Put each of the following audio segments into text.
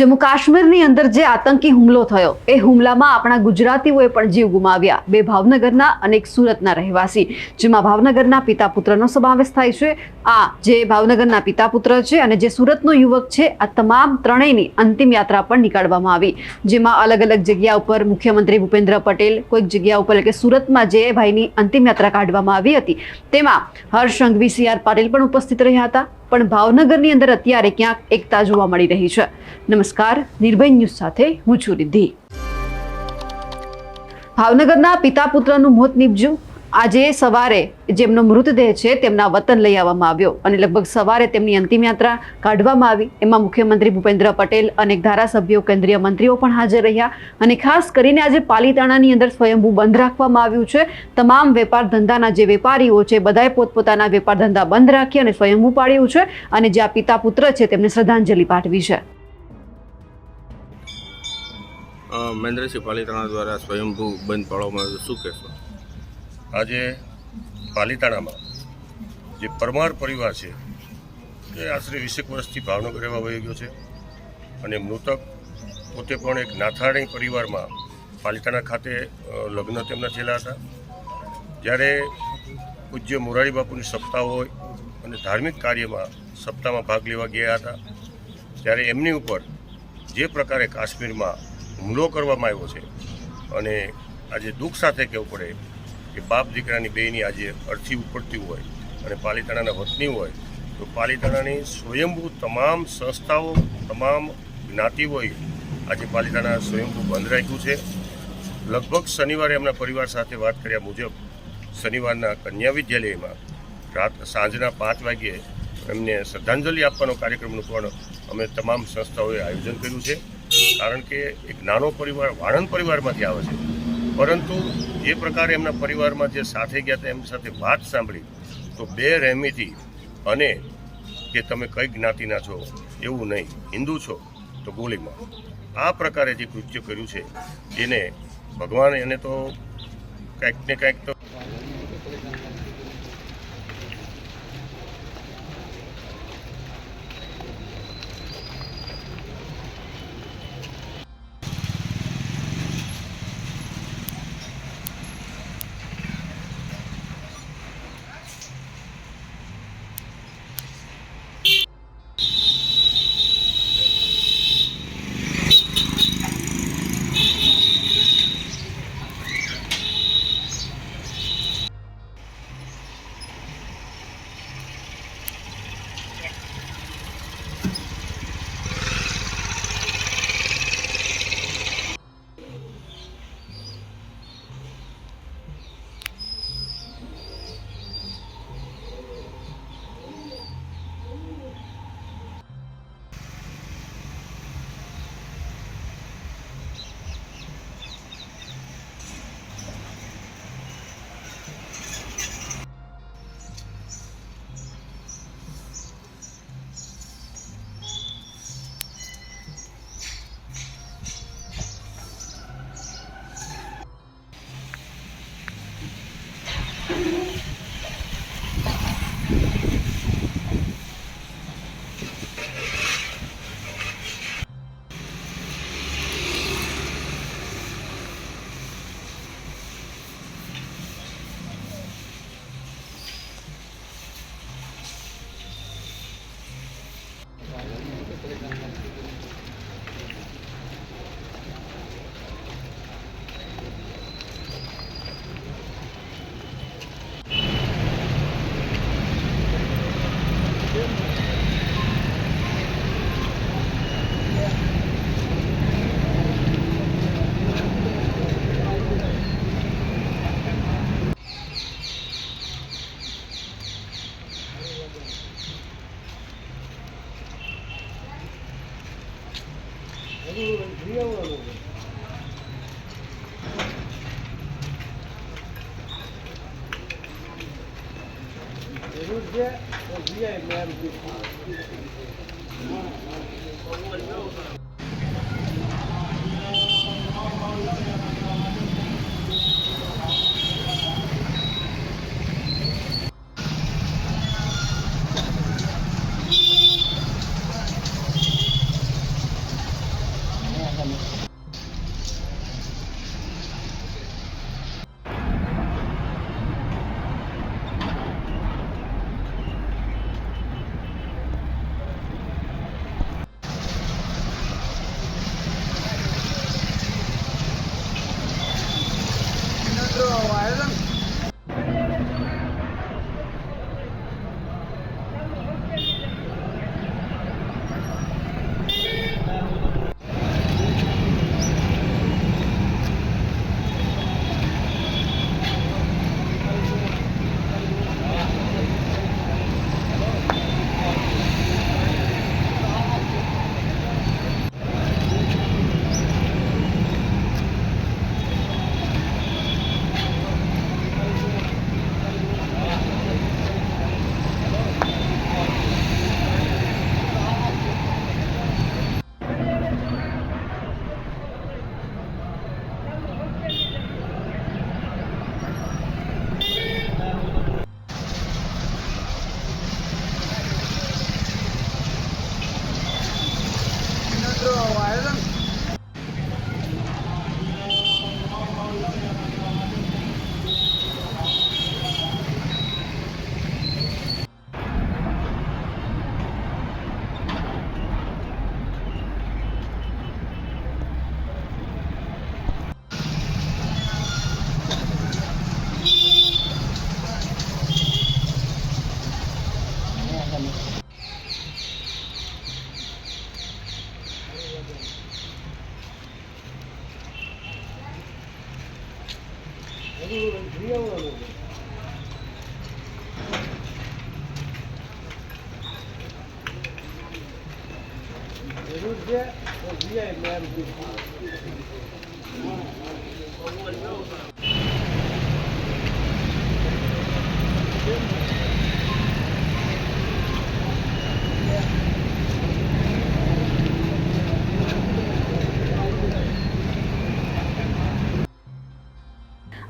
जम्मू काश्मीरनी अंदर जे आतंकी हुमलो थयो ए हुमलामां आपणा गुजरातीओए पण जीव गुमाव्या। बे भावनगરના અને એક સુરતના રહેવાસી, જેમાં ભાવનગરના પિતા પુત્રનો સમાવેશ થાય છે। આ જે ભાવનગરના પિતા પુત્ર છે અને જે સુરતનો યુવક છે, આ તમામ ત્રણેયની અંતિમ યાત્રા પણ નીકાળવામાં આવી, જેમાં અલગ અલગ જગ્યા ઉપર મુખ્યમંત્રી ભૂપેન્દ્ર પટેલ, કોઈક જગ્યા ઉપર એટલે કે સુરતમાં જે ભાઈની અંતિમ યાત્રા કાઢવામાં આવી હતી તેમાં હર્ષ સંઘવી, CR પાટીલ પણ ઉપસ્થિત રહ્યા હતા। પણ ભાવનગરની અંદર અત્યારે ક્યાંક એકતા જોવા મળી રહી છે। નમસ્કાર, નિર્ભય ન્યૂઝ સાથે હું છું રિદ્ધિ। ભાવનગરના પિતા પુત્રનું મોત નીપજ્યું। આજે સવારે જેમનો મૃતદેહ છે તેમના વતન લઈ આવવામાં આવ્યો અને લગભગ સવારે તેમની અંતિમ યાત્રા કાઢવામાં આવી। એમાં મુખ્યમંત્રી ભૂપેન્દ્ર પટેલ, અનેક ધારાસભ્યો, કેન્દ્રીય મંત્રીઓ પણ હાજર રહ્યા અને ખાસ કરીને આજે પાલીતાણાની અંદર સ્વયંભૂ બંધ રાખવામાં આવ્યું છે। તમામ વેપાર ધંધાના જે વેપારીઓ છે બધાએ પોતપોતાના વેપાર ધંધા બંધ રાખી અને સ્વયંભૂ પાડ્યું છે અને જે આ પિતા પુત્ર છે તેમને શ્રદ્ધાંજલિ પાઠવી છે। મહેન્દ્રસિંહ પાલીતાણા દ્વારા સ્વયંભૂ બંધ પાળવામાં આવ્યું, શું કહેશો? આજે પાલીતાણામાં જે પરમાર પરિવાર છે એ આશરે 20 વર્ષથી ભાવનગર રહેવા વહી ગયો છે અને મૃતક પોતે પણ એક નાથાણી પરિવારમાં પાલીતાણા ખાતે લગ્ન તેમના થયેલા હતા। જ્યારે પૂજ્ય મોરારી બાપુની સપ્તાહ હોય અને ધાર્મિક કાર્યમાં સપ્તાહમાં ભાગ લેવા ગયા હતા ત્યારે એમની ઉપર જે પ્રકારે કાશ્મીરમાં હુમલો કરવામાં આવ્યો છે અને આજે દુઃખ સાથે કહેવું પડે કે બાપ દીકરાની બેયની આજે અર્થી ઉપડતી હોય અને પાલીતાણાના વતની હોય તો પાલીતાણાની સ્વયંભૂ તમામ સંસ્થાઓ, તમામ જ્ઞાતિઓએ આજે પાલીતાણા સ્વયંભૂ બંધ રાખ્યું છે। લગભગ શનિવારે એમના પરિવાર સાથે વાત કર્યા મુજબ શનિવારના કન્યા વિદ્યાલયમાં સાંજના 5 વાગ્યે એમને શ્રદ્ધાંજલિ આપવાનો કાર્યક્રમનું પણ અમે તમામ સંસ્થાઓએ આયોજન કર્યું છે। કારણ કે એક નાનો પરિવાર વાણંદ પરિવારમાંથી આવે છે, પરંતુ જે પ્રકારે એમના પરિવારમાં જે સાથે ગયા હતા એમની સાથે વાત સાંભળી તો બે રહેમીથી અને કે તમે કઈ જ્ઞાતિના છો એવું નહીં, હિન્દુ છો તો ગોળીમાં, આ પ્રકારે જે કૃત્ય કર્યું છે એને ભગવાન એને તો કંઈક ને કંઈક તો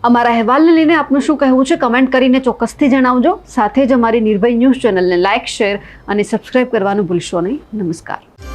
અમારા અહેવાલને લઈને આપનું શું કહેવું છે કમેન્ટ કરીને ચોક્કસથી જણાવજો. સાથે જ અમારી નિર્ભય ન્યૂઝ ચેનલને લાઇક, શેર અને સબસ્ક્રાઇબ કરવાનું ભૂલશો નહીં. નમસ્કાર.